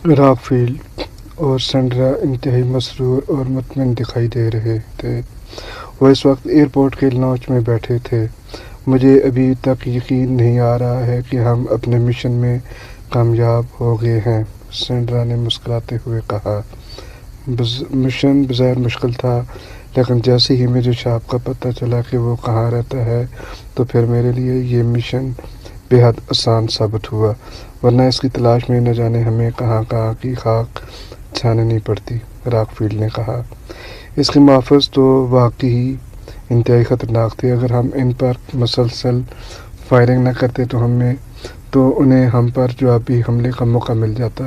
Rock field اور Sandra انتہائی مسرور اور مطمئن دکھائی دے رہے تھے۔ وہ اس وقت ایئرپورٹ کے لانچ میں بیٹھے تھے۔ مجھے ابھی تک یقین نہیں آ رہا ہے کہ ہم اپنے مشن میں کامیاب ہو گئے ہیں، سینڈرا نے مسکراتے ہوئے کہا۔ مشن بظاہر مشکل تھا، لیکن جیسے ہی مجھے شہاب کا پتہ چلا کہ وہ کہاں رہتا ہے تو پھر میرے لیے یہ مشن بے حد آسان ثابت ہوا، ورنہ اس کی تلاش میں نہ جانے ہمیں کہاں کہاں کی خاک چھاننی پڑتی، راک فیلڈ نے کہا۔ اس کے محافظ تو واقعی انتہائی خطرناک تھے۔ اگر ہم ان پر مسلسل فائرنگ نہ کرتے تو انہیں ہم پر جوابی حملے کا موقع مل جاتا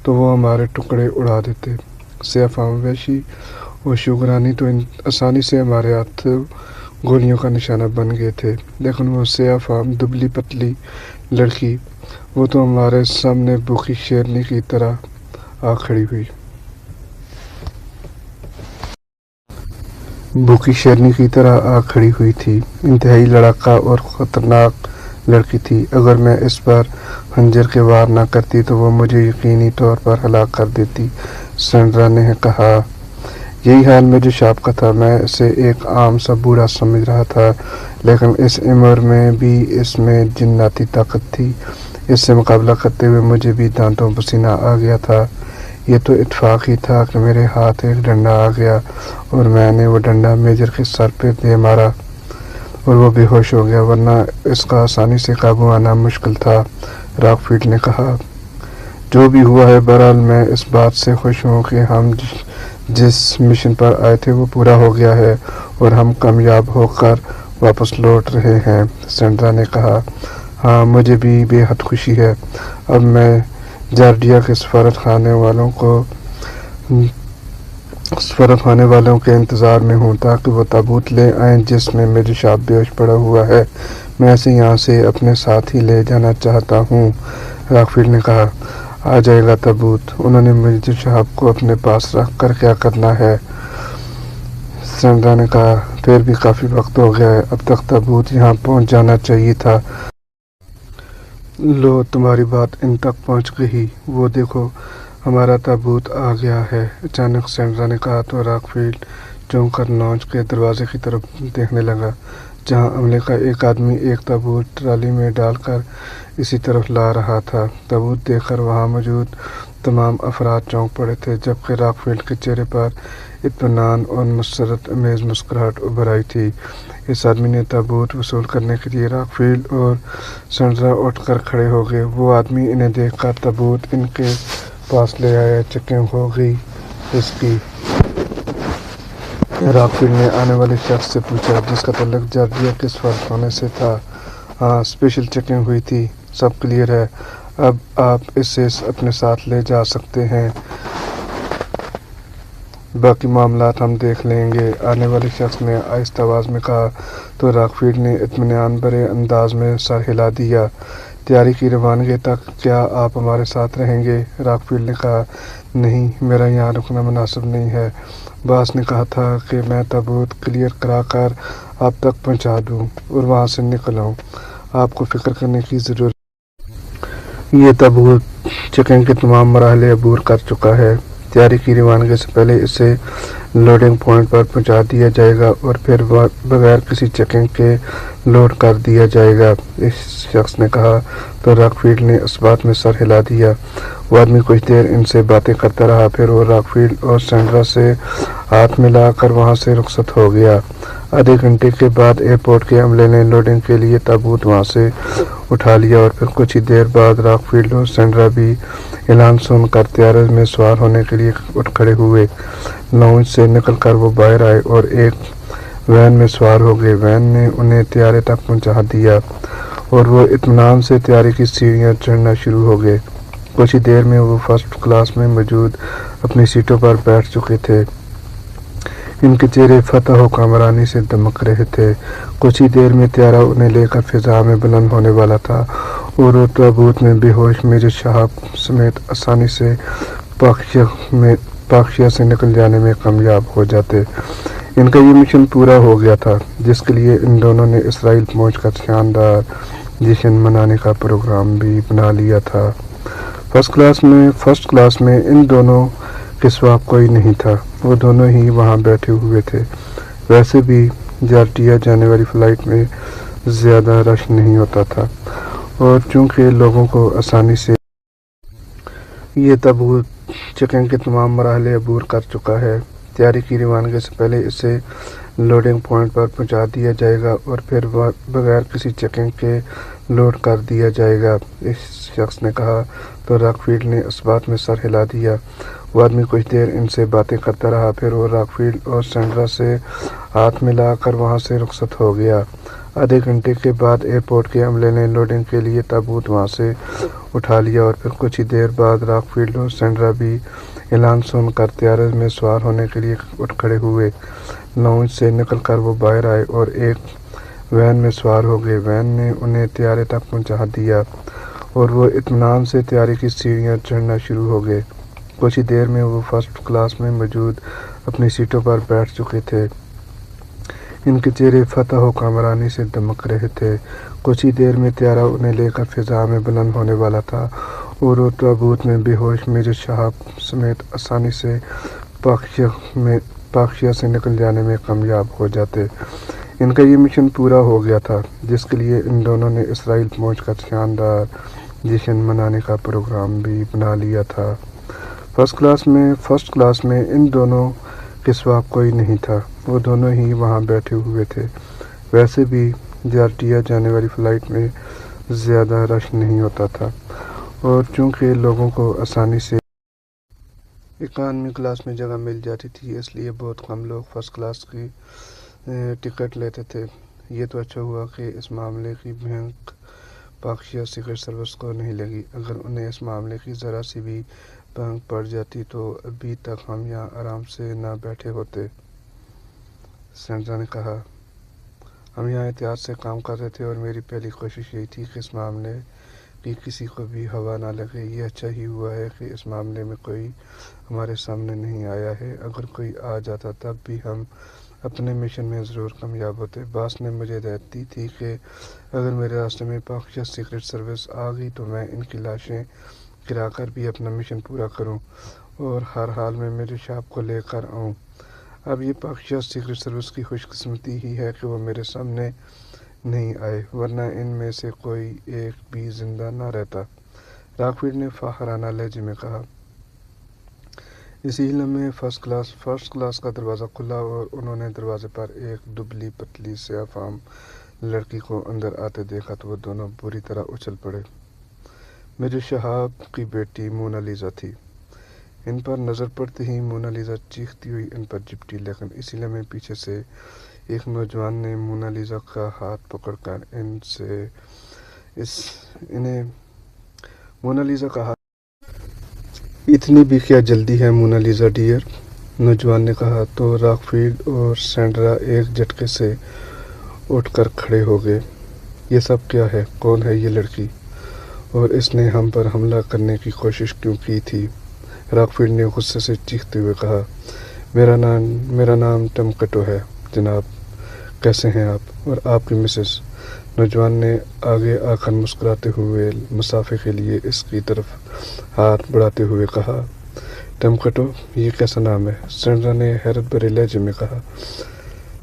تو وہ ہمارے ٹکڑے اڑا دیتے۔ سیاہ فام وحشی اور شوگرانی تو آسانی سے ہمارے ہاتھوں گولیوں کا نشانہ بن گئے تھے، لیکن وہ سیاہ فام دبلی پتلی لڑکی، وہ تو ہمارے سامنے بھوکی شیرنی کی طرح آ کھڑی ہوئی۔ بھوکی شیرنی کی طرح آ کھڑی ہوئی تھی، انتہائی لڑاکا اور خطرناک لڑکی تھی۔ اگر میں اس پر خنجر کے وار نہ کرتی تو وہ مجھے یقینی طور پر ہلاک کر دیتی، سینڈرا نے کہا۔ یہی حال مجھے شہاب کا تھا۔ میں اسے ایک عام سا بوڑھا سمجھ رہا تھا، لیکن اس عمر میں بھی اس میں جناتی طاقت تھی۔ اس سے مقابلہ کرتے ہوئے مجھے بھی دانتوں پسینہ آ گیا تھا۔ یہ تو اتفاق ہی تھا کہ میرے ہاتھ ایک ڈنڈا آ گیا اور میں نے وہ ڈنڈا میجر کے سر پہ دے مارا اور وہ بے ہوش ہو گیا، ورنہ اس کا آسانی سے قابو آنا مشکل تھا، راک فیلڈ نے کہا۔ جو بھی ہوا ہے، بہرحال میں اس بات سے خوش ہوں کہ ہم جس مشن پر آئے تھے وہ پورا ہو گیا ہے اور ہم کامیاب ہو کر واپس لوٹ رہے ہیں، سینڈرا نے کہا۔ ہاں، مجھے بھی بے حد خوشی ہے۔ اب میں جارجیا کے سفارت خانے والوں کے انتظار میں ہوں تاکہ وہ تابوت لے آئیں جس میں میجر شہاب بے ہوش پڑا ہوا ہے۔ میں اسے یہاں سے اپنے ساتھ ہی لے جانا چاہتا ہوں، راک فیلڈ نے کہا۔ آ جائے گا تابوت؟ انہوں نے میجر شہاب کو اپنے پاس رکھ کر کیا کرنا ہے، سینڈرا نے کہا۔ پھر بھی کافی وقت ہو گیا ہے، اب تک تابوت یہاں پہنچ جانا چاہیے تھا۔ لو، تمہاری بات ان تک پہنچ گئی، وہ دیکھو ہمارا تابوت آ گیا ہے، اچانک سینڈرا نے کہا تو راک فیلڈ چونک کر لانچ کے دروازے کی طرف دیکھنے لگا، جہاں عملے کا ایک آدمی ایک تابوت ٹرالی میں ڈال کر اسی طرف لا رہا تھا۔ تابوت دیکھ کر وہاں موجود تمام افراد چونک پڑے تھے، جبکہ راک فیلڈ کے چہرے پر اطمینان اور مسرت امیز مسکراہٹ ابھر آئی تھی۔ اس آدمی نے تابوت وصول کرنے کے لیے راک فیلڈ اور سینڈرا اٹھ کر کھڑے ہو گئے۔ وہ آدمی انہیں دیکھ کر تابوت ان کے پاس لے آیا۔ چیکنگ ہو گئی اس کی؟ راک فیلڈ نے آنے والے شخص سے پوچھا، جس کا تعلق جارجیا کے سفارت خانے سے تھا۔ ہاں، اسپیشل چیکنگ ہوئی تھی، سب کلیئر ہے، اب آپ اسے اپنے ساتھ لے جا سکتے ہیں، باقی معاملات ہم دیکھ لیں گے، آنے والے شخص نے آہستہ آواز میں کہا تو راک فیلڈ نے اطمینان بھرے انداز میں سر ہلا دیا۔ تیاری کی روانگی تک کیا آپ ہمارے ساتھ رہیں گے؟ راک فیلڈ نے کہا۔ نہیں، میرا یہاں رکنا مناسب نہیں ہے۔ باس نے کہا تھا کہ میں تابوت کلیئر کرا کر آپ تک پہنچا دوں اور وہاں سے نکل آؤں، آپ کو فکر کرنے کی ضرورت نہیں۔ یہ تابوت چیکنگ کے تمام مراحل عبور کر چکا ہے۔ تیاری کی روانگی سے پہلے اسے لوڈنگ پوائنٹ پر پہنچا دیا جائے گا اور پھر بغیر کسی چیکنگ کے لوڈ کر دیا جائے گا، اس شخص نے کہا تو راک فیلڈ نے اس بات میں سر ہلا دیا۔ وہ آدمی کچھ دیر ان سے باتیں کرتا رہا، پھر وہ راک فیلڈ اور سینڈرا سے ہاتھ ملا کر وہاں سے رخصت ہو گیا۔ آدھے گھنٹے کے بعد ایئرپورٹ کے عملے نے لوڈنگ کے لیے تابوت وہاں سے اٹھا لیا اور پھر کچھ ہی دیر بعد راک فیلڈ اور سینڈرا بھی اعلان سن کر طیارے میں سوار ہونے کے لیے اٹھ کھڑے ہوئے۔ لانچ سے نکل کر وہ باہر آئے اور ایک وین میں سوار ہو گئے۔ وین نے انہیں طیارے تک پہنچا دیا اور وہ اطمینان سے طیارے کی سیڑھیاں چڑھنا شروع ہو گئے۔ کچھ ہی دیر میں وہ فرسٹ کلاس میں موجود اپنی سیٹوں پر بیٹھ چکے تھے۔ ان کے چہرے فتح و کامرانی سے دمک رہے تھے۔ کچھ ہی دیر میں طیارہ انہیں لے کر فضا میں بلند ہونے والا تھا اور وہ تابوت میں بے ہوش میجر شہاب سمیت آسانی سے پاکشیا سے نکل جانے میں کامیاب ہو جاتے۔ ان کا یہ مشن پورا ہو گیا تھا، جس کے لیے ان دونوں نے اسرائیل پہنچ کر شاندار جشن منانے کا پروگرام بھی بنا لیا تھا۔ فرسٹ کلاس میں ان دونوں کے سوا کوئی نہیں تھا، وہ دونوں ہی وہاں بیٹھے ہوئے تھے۔ ویسے بھی جارجیا جانے والی فلائٹ میں زیادہ رش نہیں ہوتا تھا، اور چونکہ لوگوں کو آسانی سے یہ تابوت چیکنگ کے تمام مراحل عبور کر چکا ہے، تیاری کی روانگی سے پہلے اسے لوڈنگ پوائنٹ پر پہنچا دیا جائے گا اور پھر بغیر کسی چیکنگ کے لوڈ کر دیا جائے گا، اس شخص نے کہا تو راکفیلڈ نے اس بات میں سر ہلا دیا۔ وہ آدمی کچھ دیر ان سے باتیں کرتا رہا، پھر وہ راکفیلڈ اور سینڈرا سے ہاتھ ملا کر وہاں سے رخصت ہو گیا۔ آدھے گھنٹے کے بعد ایئرپورٹ کے عملے نے لوڈنگ کے لیے تابوت وہاں سے اٹھا لیا، اور پھر کچھ ہی دیر بعد راکفیلڈ اور سینڈرا بھی اعلان سن کر طیارے میں سوار ہونے کے لیے اٹھ کھڑے ہوئے۔ لاؤنج سے نکل کر وہ باہر آئے اور ایک وین میں سوار ہو گئے۔ وین نے انہیں طیارے تک پہنچا دیا اور وہ اطمینان سے طیارے کی سیڑھیاں چڑھنا شروع ہو گئے۔ کچھ ہی دیر میں وہ فرسٹ کلاس میں موجود اپنی سیٹوں پر بیٹھ چکے تھے۔ ان کے چہرے فتح و کامرانی سے دمک رہے تھے۔ کچھ ہی دیر میں طیارہ انہیں لے کر فضا میں بلند ہونے والا تھا اور وہ تابوت میں بے ہوش میجر صاحب سمیت آسانی سے پاکشیا سے نکل جانے میں کامیاب ہو جاتے۔ ان کا یہ مشن پورا ہو گیا تھا، جس کے لیے ان دونوں نے اسرائیل پہنچ کر شاندار جشن منانے کا پروگرام بھی بنا لیا تھا۔ فرسٹ کلاس میں ان دونوں کے سوا کوئی نہیں تھا، وہ دونوں ہی وہاں بیٹھے ہوئے تھے۔ ویسے بھی جارجیا جانے والی فلائٹ میں زیادہ رش نہیں ہوتا تھا، اور چونکہ لوگوں کو آسانی سے اکانومی کلاس میں جگہ مل جاتی تھی، اس لیے بہت کم لوگ فرسٹ کلاس کی ٹکٹ لیتے تھے۔ یہ تو اچھا ہوا کہ اس معاملے کی بھنک پاکشیا سیکرٹ سروس کو نہیں لگی۔ اگر انہیں اس معاملے کی ذرا سی بھی بھنک پڑ جاتی تو ابھی تک ہم یہاں آرام سے نہ بیٹھے ہوتے، سینڈرا نے کہا۔ ہم یہاں احتیاط سے کام کر رہے تھے اور میری پہلی کوشش یہی تھی کہ اس معاملے کی کسی کو بھی ہوا نہ لگے۔ یہ اچھا ہی ہوا ہے کہ اس معاملے میں کوئی ہمارے سامنے نہیں آیا ہے، اگر کوئی آ جاتا تب بھی ہم اپنے مشن میں ضرور کامیاب ہوتے۔ باس نے مجھے ہدایت دی تھی کہ اگر میرے راستے میں پاکشیا سیکرٹ سروس آ گئی تو میں ان کی لاشیں گرا کر بھی اپنا مشن پورا کروں اور ہر حال میں میجر صاحب کو لے کر آؤں۔ اب یہ پاکشیا سیکرٹ سروس کی خوش قسمتی ہی ہے کہ وہ میرے سامنے نہیں آئے، ورنہ ان میں سے کوئی ایک بھی زندہ نہ رہتا، راکفیلڈ نے فاخرانہ لہجے میں کہا۔ اسی لمحے فرسٹ کلاس کا دروازہ کھلا اور انہوں نے دروازے پر ایک دبلی پتلی سیاہ فام لڑکی کو اندر آتے دیکھا تو وہ دونوں بری طرح اچھل پڑے۔ میجر صاحب کی بیٹی مونا لیزا تھی۔ ان پر نظر پڑتے ہی مونا لیزا چیختی ہوئی ان پر جھپٹی، لیکن اسی لمحے پیچھے سے ایک نوجوان نے مونا لیزا کا ہاتھ پکڑ کر انہیں مونا لیزا کا ہاتھ اتنی بھی کیا جلدی ہے مونا لیزا ڈیئر، نوجوان نے کہا تو راکفیلڈ اور سینڈرا ایک جھٹکے سے اٹھ کر کھڑے ہو گئے۔ یہ سب کیا ہے؟ کون ہے یہ لڑکی؟ اور اس نے ہم پر حملہ کرنے کی کوشش کیوں کی تھی؟ راکفیلڈ نے غصے سے چیختے ہوئے کہا۔ میرا نام ٹم کٹو ہے، جناب۔ کیسے ہیں آپ اور آپ کی مسز؟ نوجوان نے آگے آ کر مسکراتے ہوئے مسافے کے لیے اس کی طرف ہاتھ بڑھاتے ہوئے کہا۔ ٹم کٹو، یہ کیسا نام ہے؟ سینڈرا نے حیرت بھرے لہجے میں کہا۔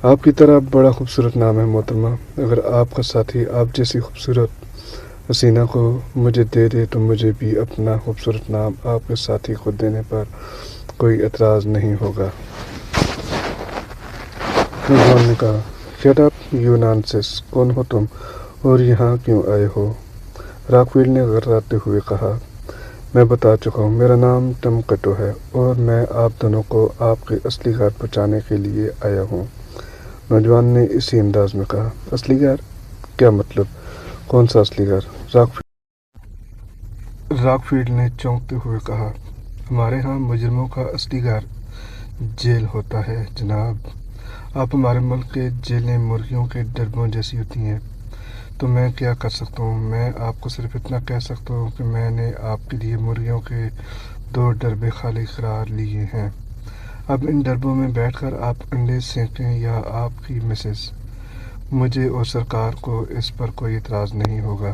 آپ کی طرح بڑا خوبصورت نام ہے محترمہ، اگر آپ کا ساتھی آپ جیسی خوبصورت حسینہ کو مجھے دے دے تو مجھے بھی اپنا خوبصورت نام آپ کے ساتھی کو دینے پر کوئی اعتراض نہیں ہوگا، نوجوان نے کہا۔ شٹ اپ یو نانسنس، کون ہو تم اور یہاں کیوں آئے ہو؟ راکفیلڈ نے غراتے ہوئے کہا۔ میں بتا چکا ہوں، میرا نام ٹم کٹو ہے اور میں آپ دونوں کو آپ کے اصلی گھر پہنچانے کے لیے آیا ہوں، نوجوان نے اسی انداز میں کہا۔ اصلی گھر؟ کیا مطلب؟ کون سا اصلی گھر؟ راکفیلڈ نے چونکتے ہوئے کہا۔ ہمارے ہاں مجرموں کا اصلی گھر جیل ہوتا ہے، جناب۔ آپ ہمارے ملک کے جیلیں مرغیوں کے ڈربوں جیسی ہوتی ہیں، تو میں کیا کر سکتا ہوں؟ میں آپ کو صرف اتنا کہہ سکتا ہوں کہ میں نے آپ کے لیے مرغیوں کے 2 ڈربے خالی قرار لیے ہیں۔ اب ان ڈربوں میں بیٹھ کر آپ انڈے سینکیں یا آپ کی مسز، مجھے اور سرکار کو اس پر کوئی اعتراض نہیں ہوگا۔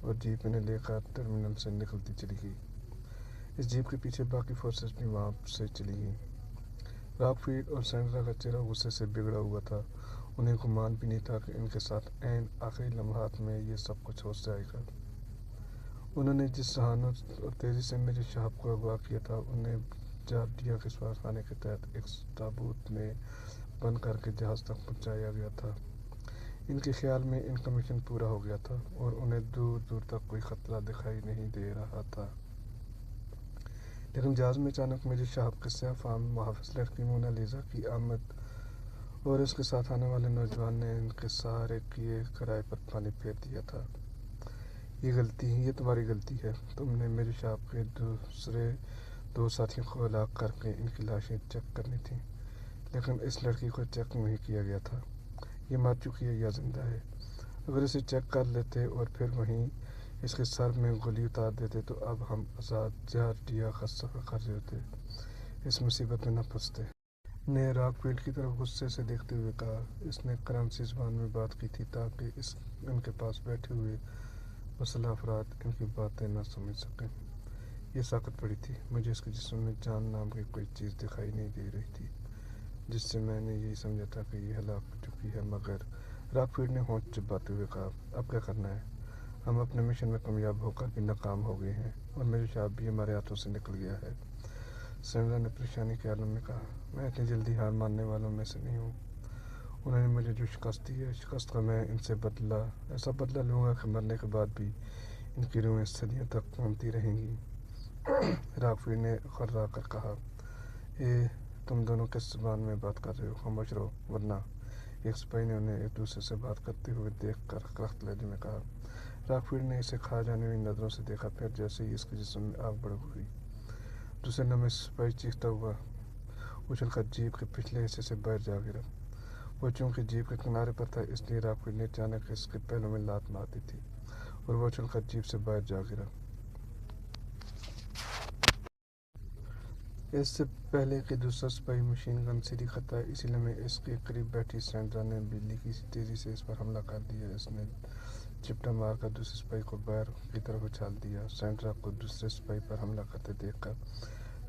اور جیپ انہیں لے کر ٹرمینل سے نکلتی چلی گئی۔ اس جیپ کے پیچھے باقی فورسز بھی وہاں سے چلی گئیں۔ راک فیلڈ اور سینڈرا کا چہرہ غصے سے بگڑا ہوا تھا۔ انہیں گمان بھی نہیں تھا کہ ان کے ساتھ عین آخری لمحات میں یہ سب کچھ ہو جائے گا۔ انہوں نے جس ذہانت اور تیزی سے میجر شہاب کو اغوا کیا تھا، انہیں جارڈیا کے سفارت خانے کے تحت ایک تابوت میں بند کر کے جہاز تک پہنچایا گیا تھا۔ ان کے خیال میں ان کا مشن پورا ہو گیا تھا اور انہیں دور دور تک کوئی خطرہ دکھائی نہیں دے رہا تھا۔ لیکن جہاز میں اچانک میجر شہاب کے سیاہ فام محافظ لڑکی مونالیزا کی آمد اور اس کے ساتھ آنے والے نوجوان نے ان کے سارے کیے کرائے پر پانی پھیر دیا تھا۔ یہ تمہاری غلطی ہے۔ تم نے میجر شہاب کے دوسرے دو ساتھیوں کو ہلاک کر کے ان کی لاشیں چیک کرنی تھیں، لیکن اس لڑکی کو چیک نہیں کیا گیا تھا۔ یہ مر چکی ہے یا زندہ ہے؟ اگر اسے چیک کر لیتے اور پھر وہیں اس کے سر میں گولی اتار دیتے تو اب ہم آزاد جارڈیا کا سفر کر رہے ہوتے، اس مصیبت میں نہ پھنستے۔ نے راک فیلڈ کی طرف غصے سے دیکھتے ہوئے کہا۔ اس نے کرنسی زبان میں بات کی تھی تاکہ ان کے پاس بیٹھے ہوئے مسلح افراد ان کی باتیں نہ سمجھ سکیں۔ یہ ساکت پڑی تھی۔ مجھے اس کے جسم میں جان نام کی کوئی چیز دکھائی نہیں دے رہی تھی، جس سے میں نے یہی سمجھا تھا کہ یہ ہلاک ہو چکی ہے، مگر راک فیلڈ نے ہونٹ چباتے ہوئے کہا، اب کیا کرنا ہے؟ ہم اپنے مشن میں کامیاب ہو کر بھی ناکام ہو گئے ہیں اور میجر شہاب بھی ہمارے ہاتھوں سے نکل گیا ہے۔ سینڈرا نے پریشانی کے عالم میں کہا، میں اتنی جلدی ہار ماننے والوں میں سے نہیں ہوں۔ انہوں نے مجھے جو شکست دی ہے، شکست کا میں ان سے ایسا بدلہ لوں گا کہ مرنے کے بعد بھی ان کی روحیں صدیوں تک گھومتی رہیں گی۔ راک فیلڈ نے خرا کر کہا، تم دونوں کس زبان میں بات کر رہے ہو؟ خاموش رہو ورنہ۔ ایک سپاہی نے انہیں ایک دوسرے سے بات کرتے ہوئے دیکھ کر سخت لہجے میں کہا۔ راک فیلڈ نے اسے کھا جانے والی نظروں سے دیکھا، پھر جیسے ہی اس کے جسم میں آگ بھڑک ہوئی، دوسرے لمحے سپاہی چیختا ہوا اچھل کر جیپ کے پچھلے حصے سے باہر جا گرا۔ وہ چونکہ جیپ کے کنارے پر تھا، اس لیے راک فیلڈ نے اچانک اس کے پہلو میں لات مار دی تھی اور وہ اچھل کر جیپ سے باہر جا گرا۔ اس سے پہلے کہ دوسرا سپاہی مشین گن سیدھی خطا، اسی لمحے اس کے قریب بیٹھی سینڈرا نے بجلی کی تیزی سے اس پر حملہ کر دیا۔ اس نے چپٹا مار کر دوسرے سپاہی کو باہر کی طرف اچھال دیا۔ سینڈرا کو دوسرے سپاہی پر حملہ کرتے دیکھ کر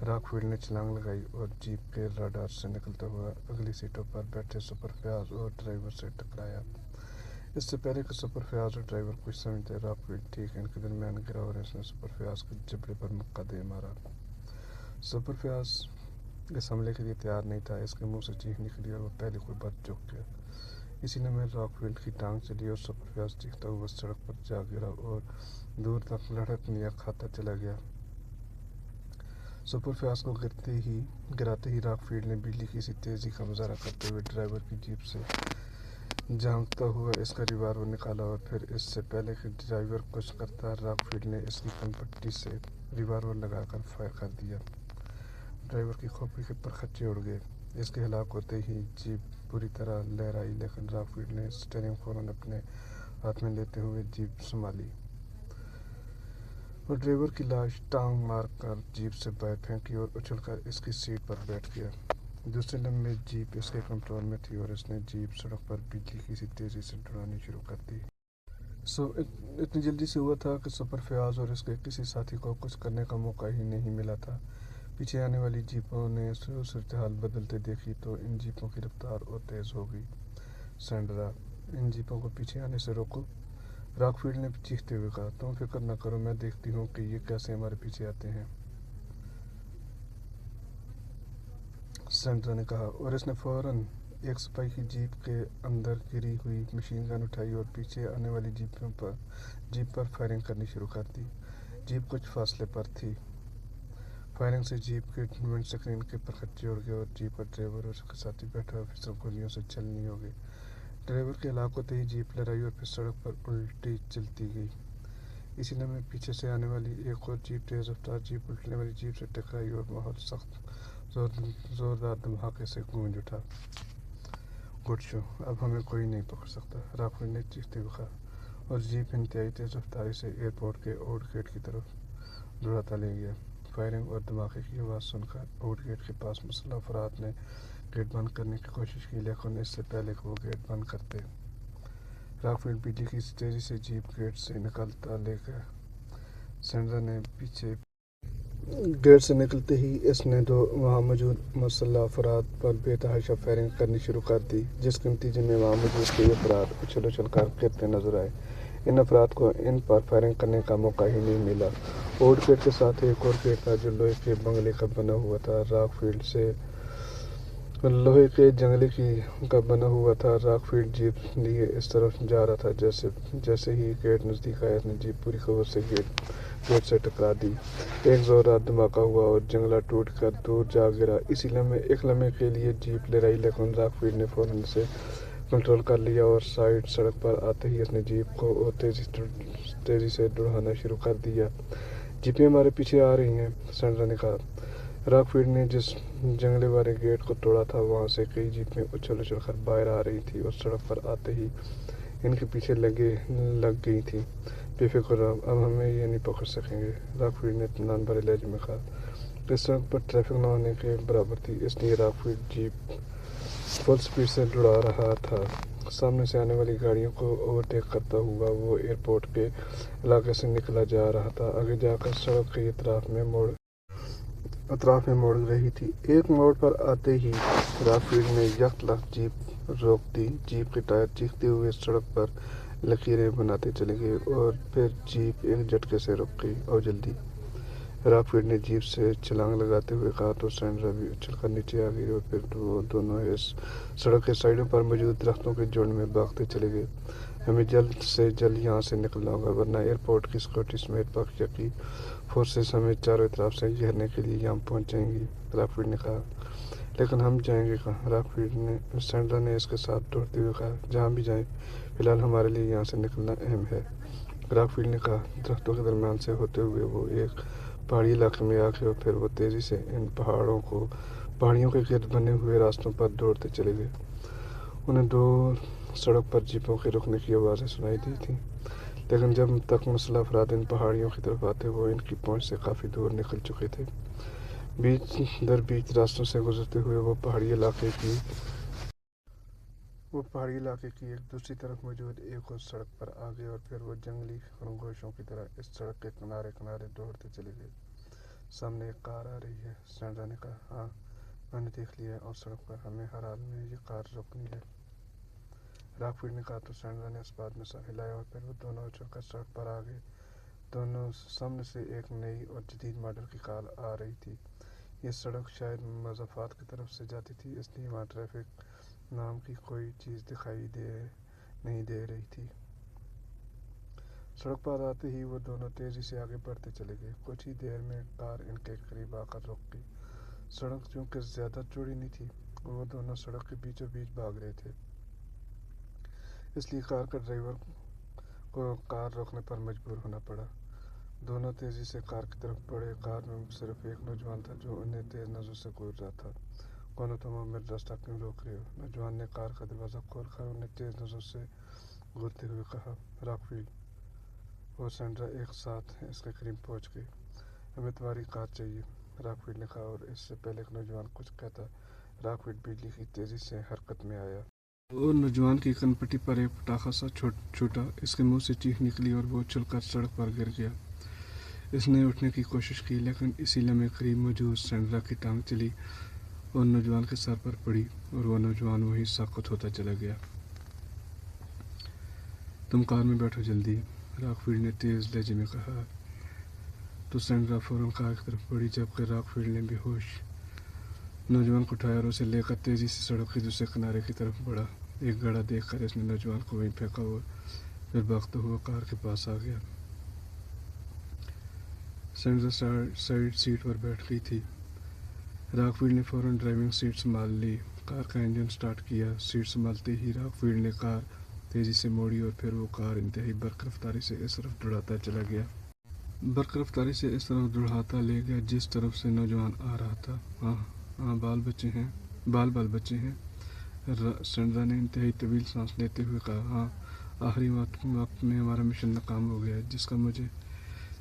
راک فیلڈ نے چھلانگ لگائی اور جیپ کے راڈار سے نکلتا ہوا اگلی سیٹوں پر بیٹھے سپر فیاض اور ڈرائیور سے ٹکرایا۔ اس سے پہلے کہ سپر فیاض اور ڈرائیور کچھ سمجھتے، راک فیلڈ ٹھیک ان کے درمیان گرا اور اس نے سپر فیاض کے جبڑے پر مکہ دے مارا۔ سپر فیاض اس حملے کے لیے تیار نہیں تھا، اس کے منہ سے چیخ نکلی اور وہ پہلے کوئی بات چوک گیا۔ اسی لمحے راک فیلڈ کی ٹانگ چلی اور سپر فیاض چیختا ہوا سڑک پر جا گرا اور دور تک لڑھکیاں کھاتا چلا گیا۔ سپر فیاض کو گراتے ہی راک فیلڈ نے بجلی کی سی تیزی کا مظاہرہ کرتے ہوئے ڈرائیور کی جیپ سے جھانکتا ہوا اس کا ریوالور نکالا اور پھر اس سے پہلے کہ ڈرائیور کچھ کرتا، راک فیلڈ نے اس کی کن پٹی سے ریوالور لگا کر فائر کر دیا۔ ڈرائیور کی کھوپڑی کے پرخچے اڑ گئے۔ اس کے ہلاک ہوتے ہی جیپ بری طرح لہرائی، لیکن راک فیلڈ نے اسٹیئرنگ فوراً اپنے ہاتھ میں لیتے ہوئے جیپ سنبھالی اور ڈرائیور کی لاش ٹانگ مار کر جیپ سے باہر پھینکی اور اچھل کر اس کی سیٹ پر بیٹھ گیا۔ دوسرے لمحے جیپ اس کے کنٹرول میں تھی اور اس نے جیپ سڑک پر بجلی کی سی تیزی سے دوڑانی شروع کر دی۔ اتنی جلدی سے ہوا تھا کہ سپر فیاض اور اس کے کسی ساتھی کو کچھ کرنے کا موقع ہی نہیں ملا تھا۔ پیچھے آنے والی جیپوں نے صورتحال بدلتے دیکھی تو ان جیپوں کی رفتار اور تیز ہو گئی۔ سینڈرا، ان جیپوں کو پیچھے آنے سے روکو، راک فیلڈ نے چیختے ہوئے کہا۔ تم فکر نہ کرو، میں دیکھتی ہوں کہ یہ کیسے ہمارے پیچھے آتے ہیں، سینڈرا نے کہا، اور اس نے فوراً ایک سپاہی کی جیپ کے اندر گری ہوئی مشین گن اٹھائی اور پیچھے آنے والی جیپ پر فائرنگ کرنی شروع کر دی۔ جیپ کچھ فاصلے پر تھی۔ فائرنگ سے جیپ کے ونڈ اسکرین کے پرخچے اڑ گئے اور جیپ پر ڈرائیور اور اس کے ساتھی بیٹھا افسر گولیوں سے چھلنی ہو گئے۔ ڈرائیور کے ہلاک ہوتے ہی جیپ لہرائی اور پھر سڑک پر الٹی چلتی گئی۔ اسی لمحے پیچھے سے آنے والی ایک اور جیپ تیز رفتار جیپ الٹنے والی جیپ سے ٹکرائی اور ماحول سخت زوردار دھماکے سے گونج اٹھا۔ گڈ شو، اب ہمیں کوئی نہیں پکڑ سکتا، راک فیلڈ نے چیختے ہوئے کہا اور جیپ انتہائی تیز رفتاری سے ایئرپورٹ کے آؤٹ گیٹ کی طرف دوڑاتا لے گیا۔ فائرنگ اور دھماکے کی آواز سن کر آؤٹ گیٹ کے پاس مسلح افراد نے گیٹ بند کرنے کی کوشش کی، لیکن اس سے پہلے کہ وہ گیٹ بند کرتے راکفیلڈ بجلی کی تیزی سے جیپ گیٹ سے نکلتا لے گیا۔ سینڈرا نے پیچھے گیٹ سے نکلتے ہی اس نے وہاں موجود مسلح افراد پر بے تحاشا فائرنگ کرنی شروع کر دی، جس کے نتیجے میں وہاں موجود کئی افراد اچھل اچھل کر گرتے نظر آئے۔ ان افراد کو ان پر فائرنگ کرنے کا موقع ہی نہیں ملا۔ ووڈ گیٹ کے ساتھ ایک اور گیٹ تھا جو لوہے کے بنگلے کا بنا ہوا تھا۔ راکفیلڈ سے لوہے کے جنگلے کا بنا ہوا تھا۔ راکفیلڈ جیپ لیے اس طرف جا رہا تھا۔ جیسے ہی گیٹ نزدیک آیا، اس نے جیپ پوری قوت سے گیٹ سے ٹکرا دی۔ ایک زوردار دھماکہ ہوا اور جنگلہ ٹوٹ کر دور جا گرا۔ ایک لمحے کے لیے جیپ لہرائی، لیکن راکفیلڈ نے فوراً اسے کنٹرول کر لیا اور سائیڈ سڑک پر آتے ہی اس نے جیپ کو اور تیزی سے دوڑانا شروع کر دیا۔ جیپیں ہمارے پیچھے آ رہی ہیں، سینڈرا نے کہا۔ راکفیلڈ نے جس جنگلے والے گیٹ کو توڑا تھا، وہاں سے کئی جیپیں اچھل اچھل کر باہر آ رہی تھیں اور سڑک پر آتے ہی ان کے پیچھے لگ گئی تھیں۔ بے فکر رہو، اب ہمیں یہ نہیں پکڑ سکیں گے، راکفیلڈ نے اطمینان بھرے لہجے میں کہا۔ اس سڑک پر ٹریفک نہ ہونے کے برابر تھی، اس لیے راکفیلڈ جیپ فل سپیڈ سے دوڑا رہا تھا۔ سامنے سے آنے والی گاڑیوں کو اوورٹیک کرتا ہوا وہ ایئرپورٹ کے علاقے سے نکلا جا رہا تھا۔ آگے جا کر سڑک کے اطراف میں موڑ رہی تھی۔ ایک موڑ پر آتے ہی راکفیلڈ نے یک لخت جیپ روک دی۔ جیپ کے ٹائر چیختے ہوئے سڑک پر لکیریں بناتے چلے گئے اور پھر جیپ ایک جھٹکے سے رک گئی۔ آؤ جلدی، راکفیلڈ نے جیپ سے چھلانگ لگاتے ہوئے کہا تو سینڈرا بھی اچھل کر نیچے آ گئی اور پھر وہ دونوں اس سڑک کے سائڈوں پر موجود درختوں کے جھنڈ میں بھاگتے چلے گئے۔ ہمیں جلد سے جلد یہاں سے نکلنا ہوگا، ورنہ ایئرپورٹ کی سیکورٹی سمیت باقیہ کی فورسز ہمیں چاروں طرف سے گھیرنے کے لیے یہاں پہنچ جائیں گی، راکفیلڈ نے کہا۔ لیکن ہم جائیں گے کہاں؟ سینڈرا نے اس کے ساتھ دوڑتے ہوئے کہا۔ جہاں بھی جائیں، فی الحال ہمارے لیے یہاں سے نکلنا اہم ہے، راکفیلڈ نے کہا۔ درختوں کے درمیان سے ہوتے ہوئے وہ ایک پہاڑی علاقے میں آ گئے اور پھر وہ تیزی سے ان پہاڑیوں کے گرد بنے ہوئے راستوں پر دوڑتے چلے گئے۔ انہیں دور سڑک پر جیپوں کے رکنے کی آوازیں سنائی دی تھیں، لیکن جب تک مسلح افراد ان پہاڑیوں کی طرف آتے، وہ ان کی پہنچ سے کافی دور نکل چکے تھے۔ بیچ در بیچ راستوں سے گزرتے ہوئے وہ پہاڑی علاقے کی ایک دوسری طرف موجود ایک اور سڑک پر آ گئے اور پھر وہ جنگلی خرگوشوں کی طرح اس سڑک کے کنارے کنارے دوڑتے چلے گئے۔ سامنے ایک کار آ رہی ہے، سینڈرا نے کہا۔ ہاں، میں نے دیکھ لیا ہے، اور سڑک پر ہمیں ہر حال میں یہ کار روکنی ہے، راکفیلڈ نے کہا تو سینڈرا نے اس بات میں سر ہلایا اور پھر وہ دونوں اچھل کر سڑک پر آ گئے۔ دونوں سامنے سے ایک نئی اور جدید ماڈل کی کار آ رہی تھی۔ یہ سڑک شاید مضافات کی طرف سے جاتی تھی، اس لیے وہاں ٹریفک نام کی کوئی چیز دکھائی نہیں دے رہی تھی۔ سڑک پر آتے ہی وہ دونوں تیزی سے آگے بڑھتے چلے گئے۔ کچھ ہی دیر میں کار ان کے قریب آ کر رک گئی۔ سڑک چونکہ زیادہ چوڑی نہیں تھی، وہ دونوں سڑک کے بیچوں بیچ بھاگ رہے تھے، اس لیے کار کا ڈرائیور کو کار روکنے پر مجبور ہونا پڑا۔ دونوں تیزی سے کار کی طرف بڑھے۔ کار میں صرف ایک نوجوان تھا جو انہیں تیز نظروں سے گھور رہا تھا۔ کون ہو تم؟ ہمیں راستہ کیوں روک رہے ہو؟ نوجوان نے کار کا دروازہ کھول کر انہیں تیز نظروں سے گھورتے ہوئے کہا۔ راکفیلڈ اور سینڈرا ایک ساتھ اس کے قریب پہنچ گئے۔ ہمیں تمہاری کار چاہیے، راکفیلڈ نے کہا، اور اس سے پہلے کہ نوجوان کچھ کہتا، راکفیلڈ بجلی کی تیزی سے حرکت میں آیا۔ اور نوجوان کی کن پٹی پر ایک پٹاخہ سا چھوٹا، اس کے منہ سے چیخ نکلی اور وہ اچھل کر سڑک پر گر گیا۔ اس نے اٹھنے کی کوشش کی، لیکن اسی لمحے قریب موجود سینڈرا کی ٹانگ چلی اور نوجوان کے سر پر پڑی اور وہ نوجوان وہیں ساقط ہوتا چلا گیا۔ تم کار میں بیٹھو جلدی، راکفیلڈ نے تیز لہجے میں کہا تو سینڈرا فوراً کار کی طرف بڑھی، جبکہ راکفیلڈ نے بے ہوش نوجوان کو اٹھایا اور اسے لے کر تیزی سے سڑک کے دوسرے کنارے کی طرف بڑھا۔ ایک گڑھا دیکھ کر اس نے نوجوان کو وہیں پھینکا اور پھر بھاگتا ہوا کار کے پاس آ گیا۔ سینڈرا سائیڈ سیٹ پر بیٹھ گئی تھی۔ راکفیلڈ نے فوراً ڈرائیونگ سیٹ سنبھال لی۔ کار کا انجن سٹارٹ کیا۔ سیٹ سنبھالتے ہی راکفیلڈ نے کار تیزی سے موڑی اور پھر وہ کار انتہائی برق رفتاری سے اس طرف دوڑاتا چلا گیا۔ جس طرف سے نوجوان آ رہا تھا۔ ہاں، بال بچے ہیں، سینڈرا نے انتہائی طویل سانس لیتے ہوئے کہا۔ ہاں، آخری وقت میں ہمارا مشن ناکام ہو گیا، جس کا مجھے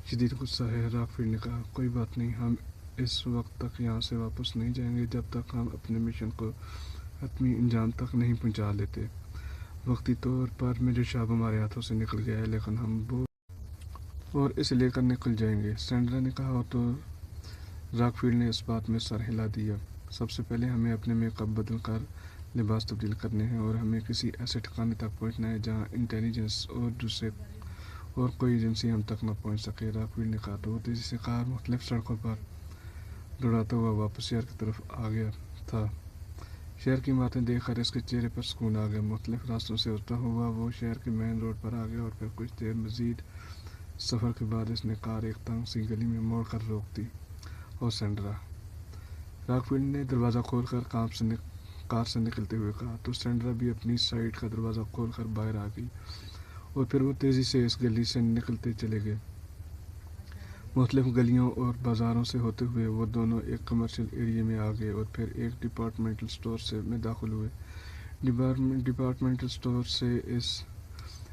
شدید غصہ ہے، راکفیلڈ نے کہا۔ کوئی بات نہیں، ہم اس وقت تک یہاں سے واپس نہیں جائیں گے جب تک ہم اپنے مشن کو حتمی انجام تک نہیں پہنچا لیتے، وقتی طور پر میرے شاب ہمارے ہاتھوں سے نکل گیا ہے، لیکن ہم اور اسے لے کر نکل جائیں گے۔ سینڈرا نے کہا تو راک فیلڈ نے اس بات میں سر ہلا دیا۔ سب سے پہلے ہمیں اپنے میک اپ بدل کر لباس تبدیل کرنے ہیں اور ہمیں کسی ایسے ٹھکانے تک پہنچنا ہے جہاں انٹیلیجنس اور کوئی ایجنسی ہم تک نہ پہنچ سکے۔ راک فیلڈ نے کہا تو وہ تیزی سے کار مختلف سڑکوں پر دوڑاتا ہوا واپس شہر کی طرف آ گیا تھا۔ شہر کی عمارتیں دیکھ کر اس کے چہرے پر سکون آ گیا۔ مختلف راستوں سے ہوتا ہوا وہ شہر کے مین روڈ پر آ گیا اور پھر کچھ دیر مزید سفر کے بعد اس نے کار ایک تنگ سی گلی میں موڑ کر روک دی۔ اور سینڈرا، راک فیلڈ نے دروازہ کھول کر کار سے نکلتے ہوئے کہا تو سینڈرا بھی اپنی سائیڈ کا دروازہ کھول کر باہر آ گئی اور پھر وہ تیزی سے اس گلی سے نکلتے چلے گئے۔ مختلف گلیوں اور بازاروں سے ہوتے ہوئے وہ دونوں ایک کمرشل ایریا میں آ گئے اور پھر ایک ڈپارٹمنٹل اسٹور میں داخل ہوئے۔ ڈپارٹمنٹل اسٹور سے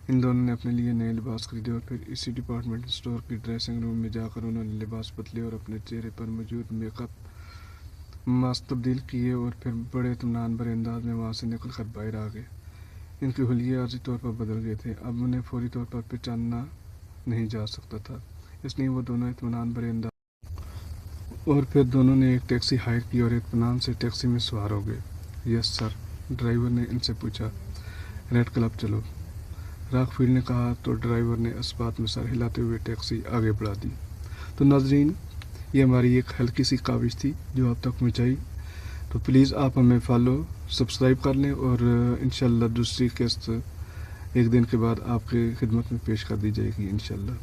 ان دونوں نے اپنے لیے نئے لباس خریدے اور پھر اسی ڈپارٹمنٹل اسٹور کی ڈریسنگ روم میں جا کر انہوں نے لباس بدلے اور اپنے چہرے پر موجود میک اپ ماسک تبدیل کیے اور پھر بڑے اطمینان بھرے انداز میں وہاں سے نکل کر باہر آ گئے۔ ان کے حلیے عارضی طور پر بدل گئے تھے، اب انہیں فوری طور پر پہچانا نہیں جا سکتا تھا، اس لیے وہ دونوں اطمینان بھرے انداز اور پھر دونوں نے ایک ٹیکسی ہائر کی اور اطمینان سے ٹیکسی میں سوار ہو گئے۔ یس سر، ڈرائیور نے ان سے پوچھا۔ ریڈ کلب چلو، راک فیلڈ نے کہا تو ڈرائیور نے اس بات میں سر ہلاتے ہوئے ٹیکسی آگے بڑھا دی۔ تو ناظرین، یہ ہماری ایک ہلکی سی کاوش تھی جو آپ تک پہنچائی، تو پلیز آپ ہمیں سبسکرائب کر لیں اور انشاءاللہ دوسری قسط ایک دن کے بعد آپ کی خدمت میں پیش کر دی جائے گی انشاءاللہ۔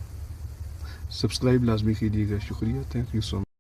سبسکرائب لازمی کیجیے گا۔ شکریہ، تھینک یو سو مچ۔